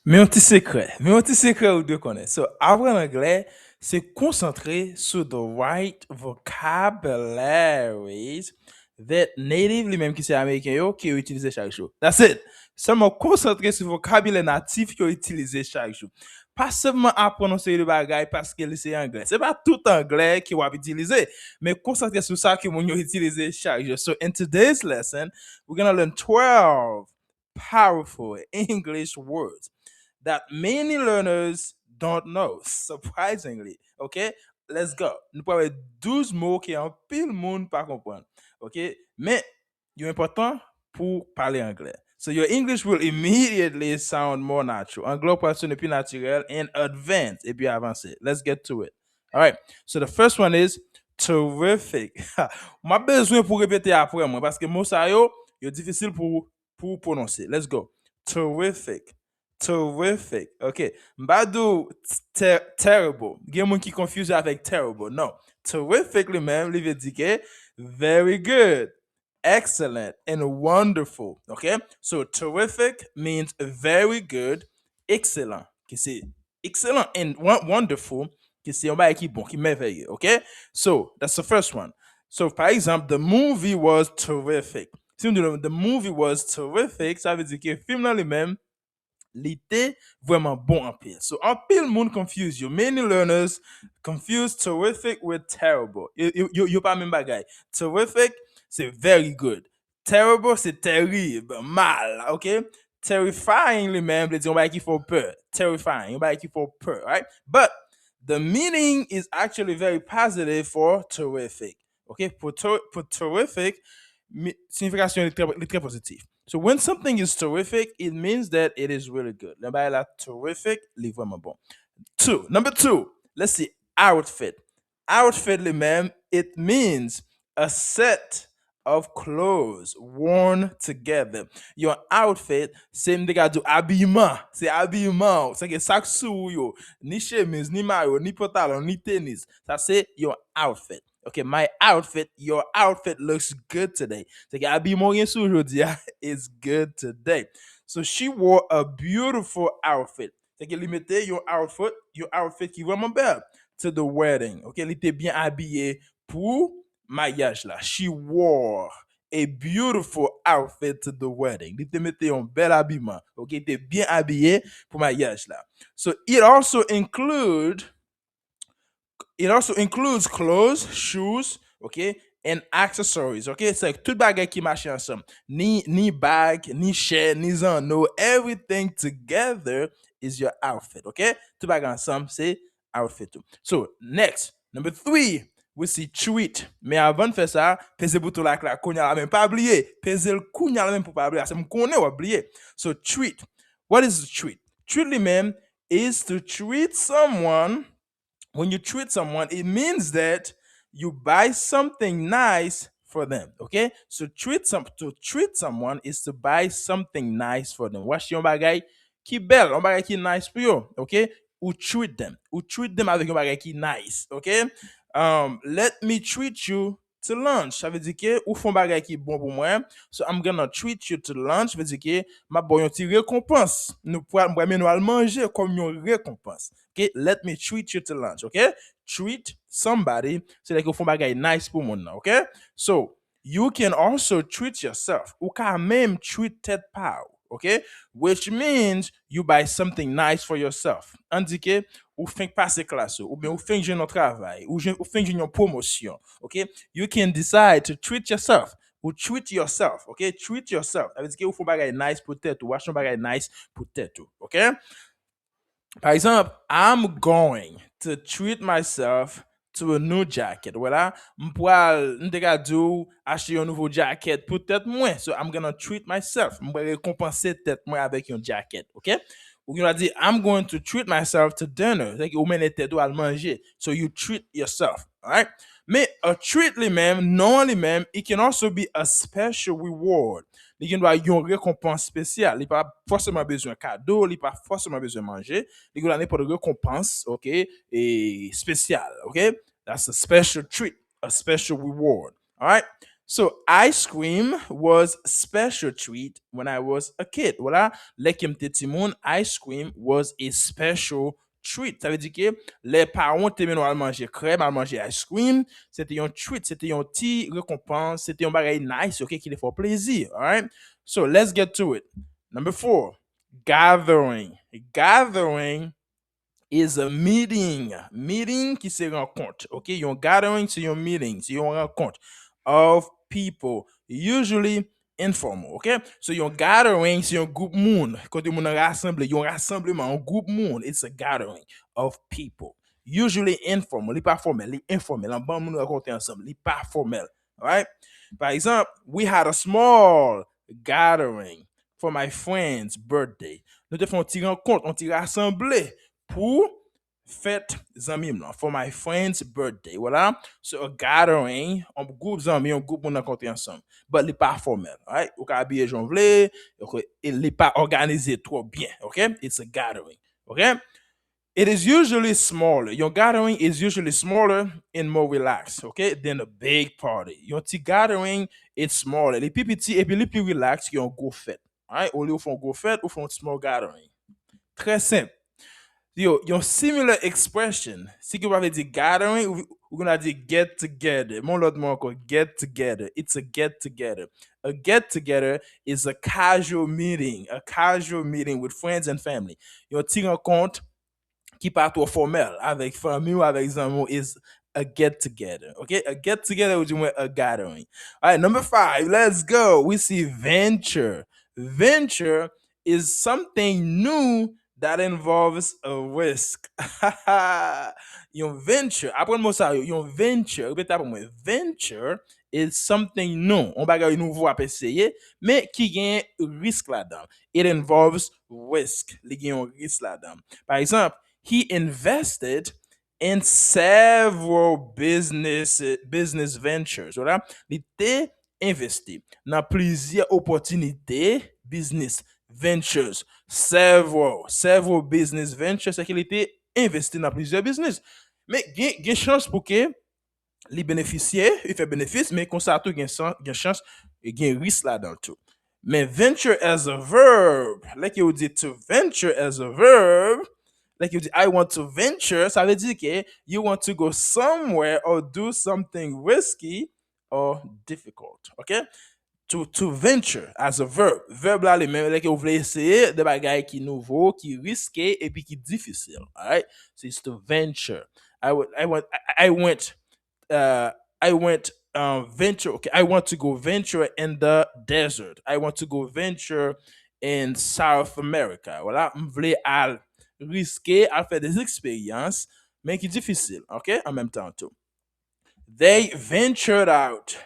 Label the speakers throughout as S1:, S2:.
S1: Mais un petit secret ou deux connaît. So, apprendre anglais, c'est concentrer sur the right vocabularies that native, les mêmes qui c'est américain, yo, qui utilisent chaque jour. That's it. Seulement concentrer sur le vocabulaire natif qui utilisé chaque jour. Pas seulement apprendre une série de bagages parce que c'est anglais. C'est pas tout anglais qui va utiliser, mais concentrer sur ça que vous utilisez chaque jour. So, in today's lesson, we're going to learn 12 powerful English words that many learners don't know, surprisingly. OK? Let's go. Nous pouvons avoir 12 mots qui en pile monde pas comprendre. OK? Mais, il est important pour parler anglais. So your English will immediately sound more natural. Anglais peut sonner plus naturel and advanced et puis avancé. Let's get to it. All right. So the first one is terrific. M'a besoin pour répéter après moi parce que mot ça yo difficile pour prononcer. Let's go. Terrific. Terrific. OK. Mbadou terrible. Gen moun qui confuse avec terrible. Non. Terrific lui-même, lui veut dire que very good, excellent, and wonderful. Okay? So terrific means very good, excellent, qui c'est excellent and wonderful, qui c'est un bail qui bon, qui merveilleux. Okay? So that's the first one. So par exemple, the movie was terrific. Si on dit the movie was terrific, ça veut dire que le film dans lui-même, il était vraiment bon en pile. So en pile monde confuse you. Many learners confuse terrific with terrible. You pas même bagaille. Terrific, c'est very good. Terrible, c'est terrible, mal, ok? Terrifying, même, veut dire on va qui faut peur. Terrifying, on va qui faut peur, right? But the meaning is actually very positive for terrific. Okay, pour terrific, signification est très positive. So when something is terrific, it means that it is really good. Le bail là terrific, il est vraiment bon. Number two, let's see, outfit. Outfit, les mêmes, it means a set of clothes worn together. Your outfit, c'est m'dégage habillement. C'est habillement. C'est que sac sou yo, ni chemise, ni maillot, ni pantalon, ni tennis. Ça c'est your outfit. Okay, my outfit, your outfit looks good today. C'est que habillement rien sou aujourd'hui is good today. So she wore a beautiful outfit. C'est que limité your outfit qui est vraiment belle to the wedding. Okay, elle était bien habillée pour mariage là. She wore a beautiful outfit to the wedding. Il était mettait un bel habillement. Okay, il était bien habillé pour mariage là. So it also includes clothes, shoes, okay, and accessories. Okay, c'est like tout bagay qui marche ensemble. Ni bag, ni chair, ni zano, everything together is your outfit. Okay, tout bagay ensemble c'est outfit. So next, number three, we see treat. Mais avant de faire ça, pesez bouton la kounya la même pas oublier. Pesez le kounya la même pour pas oublier. C'est me connaît ou oublier. So treat. What is the treat? Treat li même is to treat someone. When you treat someone, it means that you buy something nice for them. Okay, so to treat someone is to buy something nice for them. What's your bagay qui belle, un bagay qui nice pour you. Okay, ou treat them avec un bagay qui nice. Okay, let me treat you to lunch. Ça veut dire que ou font bagay qui bon pour moi. So I'm gonna treat you to lunch. Ça veut dire que ma bon yon ti récompense. Nous pourrons nous al manger comme une récompense. Okay, let me treat you to lunch. Okay, treat somebody. C'est like you font bagay nice pour mon. Okay, so you can also treat yourself. Ou quand même treat tête pa. Okay, which means you buy something nice for yourself. Indiqué ou fin passer classe ou bien ou fin jeune au travail ou fin jeune promotion. Okay, you can decide to treat yourself ou treat yourself. Okay, treat yourself. Ça veut dire que vous font bagay nice pour tête ou wachon bagay nice pour tête. Okay, par exemple, I'm going to treat myself to a new jacket. Voilà, m'poal m'degado acheter un nouveau jacket pour tête moi. So I'm gonna treat myself. M'poal récompenser tête moi avec un jacket. Okay? Ou on va dire I'm going to treat myself to dinner. C'est ou men tête ou à manger. So you treat yourself. All right? Mais a treat lui-même, non lui-même, it can also be a special reward. Il y a une récompense spéciale. Il n'y a pas forcément besoin de cadeau, il n'y a pas forcément besoin de manger. Il y a pas de récompense, ok, et spéciale, ok. That's a special treat, a special reward. All right. So ice cream was special treat when I was a kid. Voilà, les qui m'étaient petit monde, ice cream was a special treat. Ça veut dire que les parents t'aimaient à manger crème, à manger ice cream. C'était un treat, c'était un petit récompense, c'était un bagage nice, ok, qui les fait plaisir. All right. So let's get to it. Number 4, gathering. Gathering is a meeting. Meeting qui se rencontre. OK? Yon gathering, c'est yon meeting. C'est yon rencontre of people. Usually informal. OK? So yon gathering, c'est yon groupe moun. Quand yon moun rassemble, yon rassemblement, un groupe moun. It's a gathering of people. Usually informal. Li pas formel. Li informel. En bon moun rencontre ensemble. Li pas formel. Alright? Par exemple, we had a small gathering for my friend's birthday. Nous te font un petit rencontre, un petit rassemblé pour fête zami là, for my friend's birthday. Voilà. So a gathering, un groupe zami, un groupe moun rencontre ensemble. But li pas formel, right? Ou ka habiller jon vle, ok, il n'est pas organisé trop bien, okay? It's a gathering, okay? It is usually smaller. Your gathering is usually smaller and more relaxed, okay, than a big party. Your tea gathering, it's smaller. Les plus petits et puis les plus relax, yon go fête. Alright? Ou li ou font go fête ou font small gathering. Très simple. Yo, yon similar expression. Si vous avez dit gathering, ou gonna dire get together. Mon l'autre mot encore, get together. It's a get together. A get together is a casual meeting. A casual meeting with friends and family. Yon ti rencontre qui pas trop formel avec famille ou avec amis is a get together. Okay, a get together ou du moins a gathering. All right, number 5, let's go. We see venture. Venture is something new that involves a risk. Yon venture, apprends moi ça, yon venture, répète après moi. Venture is something new. On bagay nouveau à essayer, mais qui gagne risque là-dedans. It involves risk. Li gagne un risque là-dedans. Par exemple, he invested in several business ventures. Voilà. Il était investi dans plusieurs opportunités business ventures. Several business ventures, c'est qu'il était investi dans plusieurs business. Mais il y a chance pour que les bénéficiaires, il fait bénéfice, mais comme ça, tout, il y a chance, il y a un risque là-dedans tout. Mais venture as a verb, like you dit to venture as a verb, like you dit I want to venture, ça veut dire que you want to go somewhere or do something risky or difficult. Okay? To venture as a verb. Verb là, les mêmes, like vous voulez essayer de bagaille qui nouveau, qui risqué et puis qui difficile. Alright? So it's to venture. I went I went venture. Okay, I want to go venture in the desert. I want to go venture in South America. Voilà, je voulais à risquer à faire des expériences, mais qui difficile. Ok, en même temps tout. They ventured out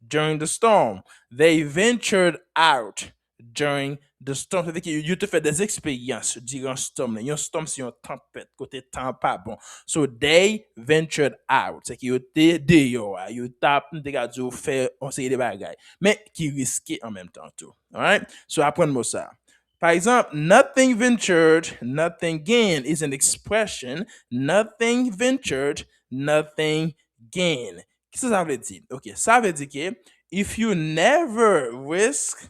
S1: during the storm. They ventured out during the storm. C'est-à-dire que you te fait des expériences durant storm. Un storm, c'est une tempête, côté temps pas bon. So they ventured out. C'est que you te dehors, you tap, te gade ou fait, on sait des bagailles. Mais qui risqué en même temps tout. Alright? So apprendre-moi ça. Par exemple, nothing ventured, nothing gained is an expression. Nothing ventured, nothing gained. Qu'est-ce que ça veut dire? Ok, ça veut dire que if you never risk,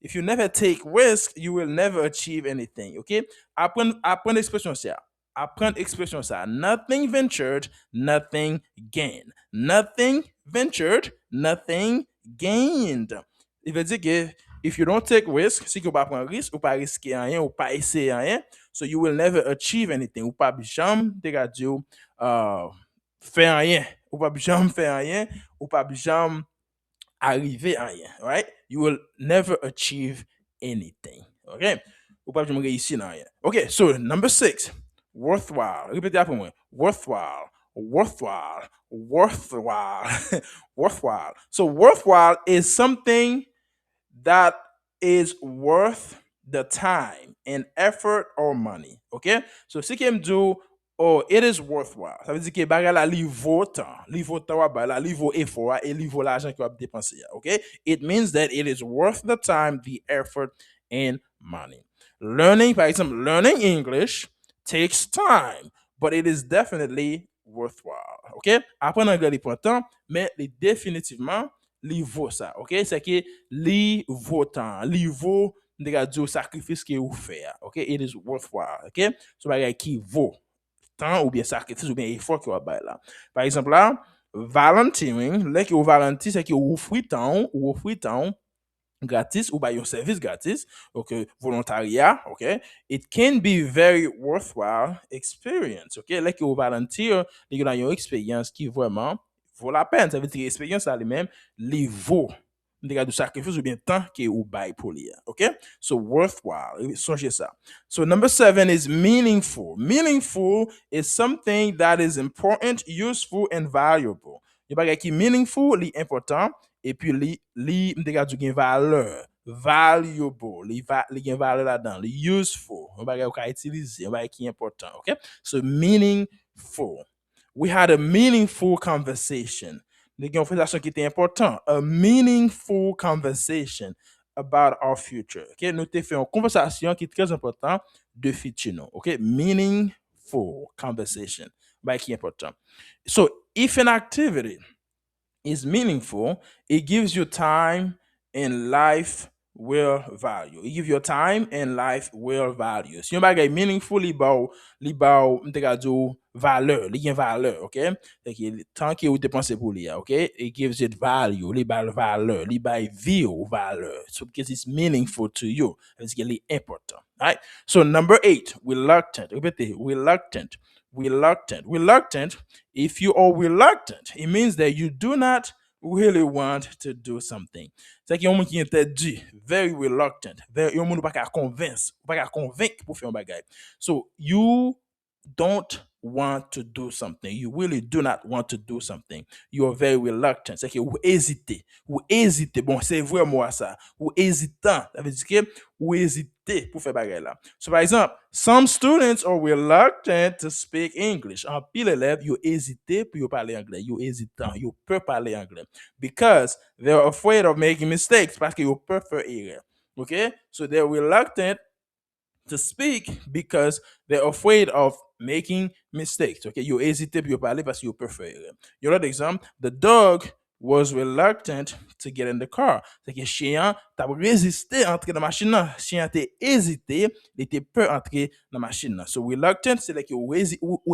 S1: if you never take risk, you will never achieve anything. Ok? Apprendre l'expression ça. Apprendre expression ça. Nothing ventured, nothing gained. Nothing ventured, nothing gained. Il veut dire que if you don't take risk, si vous ne prenez pas risque, ou pas risquer rien, ou pas essayer rien, so you will never achieve anything. Ou pas jamais faire rien. Ou pas jamais faire rien, ou pas jamais arriver à rien, right? You will never achieve anything, okay? Ou pas jamais réussir dans rien. Okay, so number 6, worthwhile. Répétez après moi. Worthwhile, worthwhile, worthwhile, worthwhile. So worthwhile is something that is worth the time and effort or money, okay? So si qui me dit oh, it is worthwhile. Ça veut dire que bagay la li vaut temps. Li vaut temps ba la, li vaut effort et li vaut l'argent que vous dépenser. Okay? It means that it is worth the time, the effort and money. Learning, par exemple, learning English takes time, but it is definitely worthwhile. Okay? Apprendre anglais prend temps, mais définitivement li vaut ça, OK? C'est que li vaut temps, li vaut de sacrifice que vous faites, OK? It is worthwhile, OK? C'est bagay qui vaut temps ou bien sacrifice ou bien effort que vous avez là. Par exemple là, volunteering, là que vous volunteer, c'est que vous offrez temps gratis ou by your service gratis, okay, volontariat, okay, it can be very worthwhile experience, okay, like you volunteer, you a une expérience qui vraiment vaut la peine, ça veut dire expérience à lui-même, les vaut du sacrifice ou bien temps que ou bail pour lui, okay, so worthwhile, songez ça. So number 7 is meaningful. Meaningful is something that is important, useful and valuable. Il bagay qui meaningful, li important, et puis li m'dega du gen valeur, valuable, li gen valeur là-dedans, li useful, on bagay ou ka utiliser, on bagay qui important, okay? So meaningful. We had a meaningful conversation. Li gen conversation qui était important, a meaningful conversation about our future. Okay? Nous te fait une conversation qui est très important de futur nous. Okay? Meaningful conversation. Bagay qui important. So if an activity is meaningful, it gives you time and life will value. It gives your time and life will value. Si yon bagay meaningful, li ba mteka do valeur, li gen valeur, okay? Tant que ou dépenser pour li, okay? It gives it value, li ba valeur, li ba vie valeur. So because it's meaningful to you, it's really important, right? So number 8, reluctant. Répétez, reluctant. Reluctant. If you are reluctant, it means that you do not really want to do something. C'est qu'il y a un monde qui interdit, very reluctant. Very, yon monde pas qu'à convaincre, pas qu'à convaincre pour faire un bagay. So you don't want to do something. You really do not want to do something. You are very reluctant. C'est que vous hésitez. Vous hésitez. Bon, c'est vraiment ça. Vous hésitant. Ça veut dire que vous hésitez pour faire bagay là. So, par exemple, some students are reluctant to speak English. En pile élève, you hésitez pour parler anglais. You hésitant. You peut parler anglais. Because they're afraid of making mistakes. Parce que you prefer erreur. Okay? So, they're reluctant to speak because they're afraid of making mistakes. Okay, you hésitez pour parler parce que you prefer. Your other example, the dog was reluctant to get in the car. C'est que chien t'a résisté à entrer dans la machine. Chien t'a hésité, il était peur entrer dans la machine. So reluctant, c'est like ou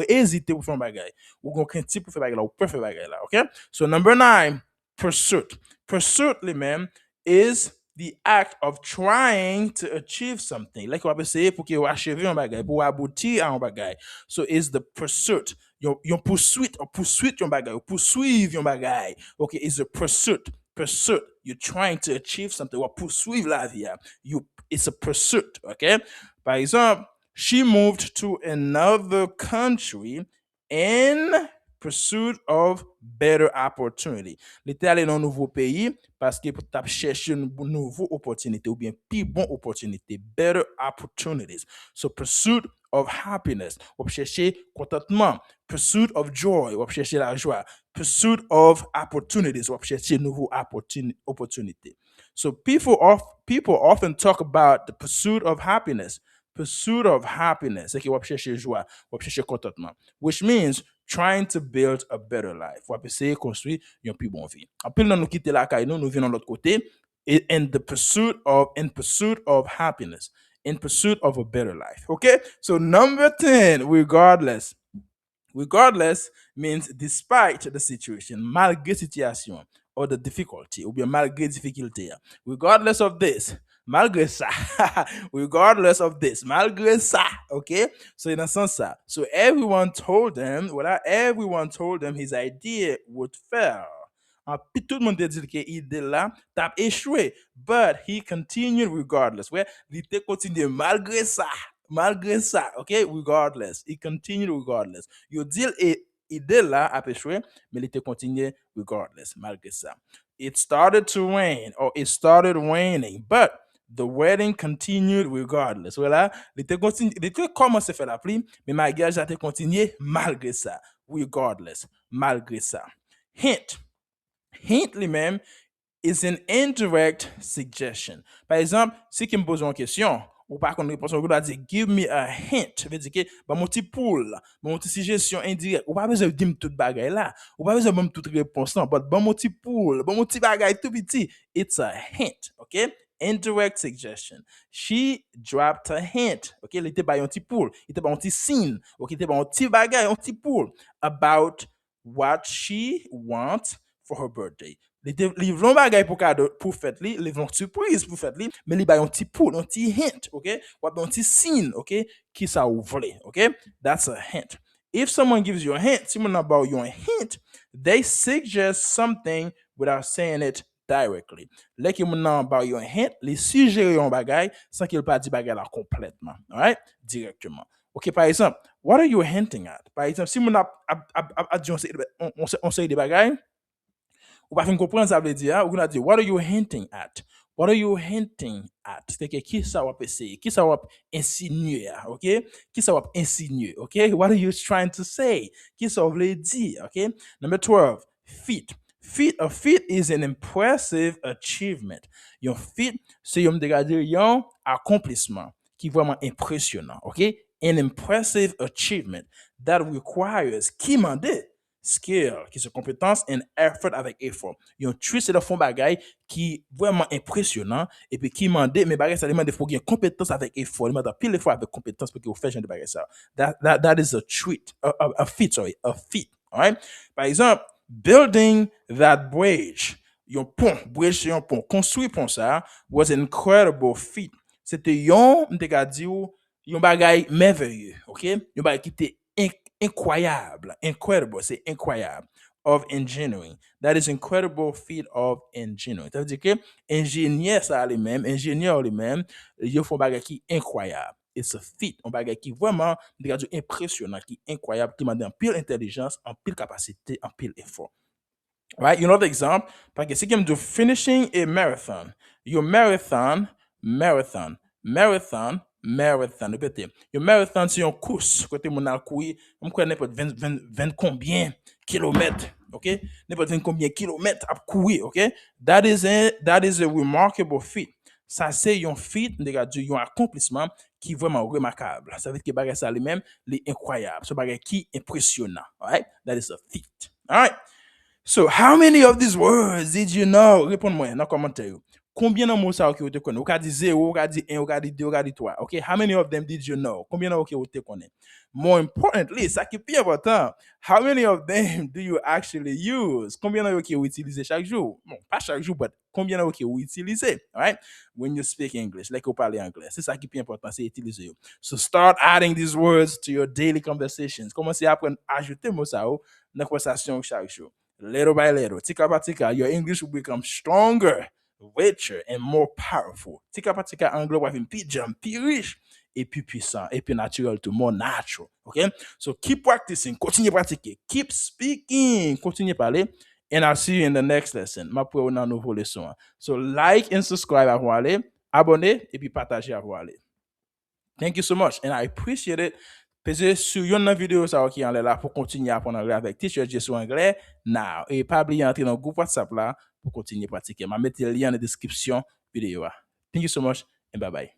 S1: hésité pour faire un bagay. Ou gon crainte pour faire bagay là, ou prefer bagay là. Okay? So number 9, pursuit. Pursuit, les mêmes, is the act of trying to achieve something. Like on va essayer pour que vous achever un bagay, pour aboutir à un bagay. So it's the pursuit. Yon poursuite, or poursuite yon bagay, or poursuivre yon bagay. Okay, it's a pursuit. Pursuit. You're trying to achieve something, or poursuivre la vie. It's a pursuit, okay? Par exemple, she moved to another country in pursuit of better opportunity. Li te ale nan nouveau pays parce que pou tap chercher une nouveau opportunité ou bien plus bon opportunité, better opportunities. So pursuit of happiness, ou chercher contentement. Pursuit of joy, ou chercher la joie. Pursuit of opportunities, ou chercher nouveau opportunité. So people often talk about the pursuit of happiness. Pursuit of happiness, c'est que ou chercher joie, ou chercher contentement, which means trying to build a better life. Ou essayer construire une plus bonne vie. En plus, nous quitter la caille, nous venons de l'autre côté, in pursuit of happiness, in pursuit of a better life. Okay? So number 10, regardless. Regardless means despite the situation, malgré situation, or the difficulty, ou bien malgré difficulté. Regardless of this, malgré ça, regardless of this, malgré ça, okay? So in a sense, so everyone told them his idea would fail. Puis tout le monde a dit que l'idée là t'a échoué, but he continued regardless. Ouais, il était continué malgré ça, okay? Regardless, he continued regardless. Yo deal idée là a échoué, mais il était continué regardless, malgré ça. It started to rain, or it started raining, but the wedding continued regardless. Voilà, il était commencé à faire la pluie, mais mariage a été continué malgré ça, regardless, malgré ça. Hint lui-même is an indirect suggestion. Par exemple, si qui me pose une question, ou pas qu'on réponse, on doit dire give me a hint. Veut dire que bah mon petit poule, mon petit suggestion indirecte. Ou pas besoin de dire toute bagaille là. Ou pas besoin de même toute réponse là. But bon mon petit poule, bon mon petit bagaille tout petit. It's a hint, okay? Indirect suggestion. She dropped a hint. Okay, il était pas un petit poule, il était pas un petit signe. Okay, il était pas un petit bagaille, un petit poule about what she wants for her birthday. Li vlon bagay pour cadeau pour fête li, li vlon surprise pour fête li, mais li bay un petit poule, un petit hint, okay? Ou un petit signe, okay? Qui ça ou vle, okay? That's a hint. If someone gives you a hint, someone about you a hint, they suggest something without saying it directly. Like moun nan about you a hint, li suggère yon bagay sans qu'il pas dit bagay la complètement, alright? Directement. Ok, par exemple, what are you hinting at? Par exemple, si moun a dit on sait des bagailles, ou pas fin comprendre ça veut dire, ou on a dit what are you hinting at? What are you hinting at? C'est que qui ça va essayer? Qui ça va insinuer? Ok? Qui ça va insinuer? Ok? What are you trying to say? Qui ça veut dire? Ok? Number 12, feat. A feat is an impressive achievement. Yon feat, c'est yon accomplissement qui est vraiment impressionnant. Ok? An impressive achievement that requires qui mande skill, qui se compétence and effort avec effort. Yon truc c'est le fond bagay qui vraiment impressionnant et puis qui mande mais bagay ça demande faut gagner compétence avec effort, demande pile effort avec compétence pour que vous fassiez genre de bagay ça. That is a treat, a feat, sorry, a feat. All right? Par exemple, building that bridge. Yon pont, bridge c'est yon pont. Construire pont ça was an incredible feat. C'était yon, m'te dit yon bagay merveilleux, OK? Yon bagay qui était incroyable. Incredible, c'est incroyable. Of engineering. That is incredible feat of engineering. Ça veut dire que ingénieur ça lui-même, ingénieur lui-même, il font bagay qui incroyable. It's a feat, un bagay qui vraiment impressionnant, qui incroyable, qui demande en pile intelligence, en pile capacité, en pile effort. Right? You know the example? Parce que si you do finishing a marathon, your marathon. Répétez. Your marathon, c'est une course. Côté mon a courir, on connaît n'importe 20 combien kilomètres. OK? N'importe 20 combien kilomètres à courir. OK? That is a remarkable feat. Ça, c'est un feat, un accomplissement qui est vraiment remarquable. Ça veut dire que bagay ça lui-même, est incroyable. Ce bagay qui est impressionnant. All right? That is a feat. All right? So, how many of these words did you know? Réponds-moi dans le commentaire. Combien de mots ça que vous te connaissez? Vous avez dit 0, vous avez dit 1, vous avez dit 2, vous avez dit 3. Okay? How many of them did you know? Combien de mots que vous te connaissez? More importantly, ça qui est plus important, how many of them do you actually use? Combien de mots que vous utilisez chaque jour? Bon, pas chaque jour, mais combien de mots que vous utilisez? All right? When you speak English, like vous parlez anglais. C'est ça qui est plus important, c'est utiliser. So start adding these words to your daily conversations. Commencez à apprendre à ajouter mots ça dans la conversation chaque jour. Little by little, tika by tika, your English will become stronger, richer, and more powerful. Tika by tika, anglais va plus jam, plus riche, et plus puissant, et plus naturel, to more natural. Okay? So keep practicing, continue pratiquer, keep speaking, continue parler, and I'll see you in the next lesson. Ma pour une nouvelle leçon. So like and subscribe à vous aller, abonnez, et puis partagez à vous aller. Thank you so much, and I appreciate it. Pesez sur une vidéo ça qui est là pour continuer à apprendre anglais avec Teacher J Anglais Now. Et pas oublier d'entrer dans le groupe WhatsApp là pour continuer à pratiquer. Je vais mettre le lien dans la description vidéo. Thank you so much and bye bye.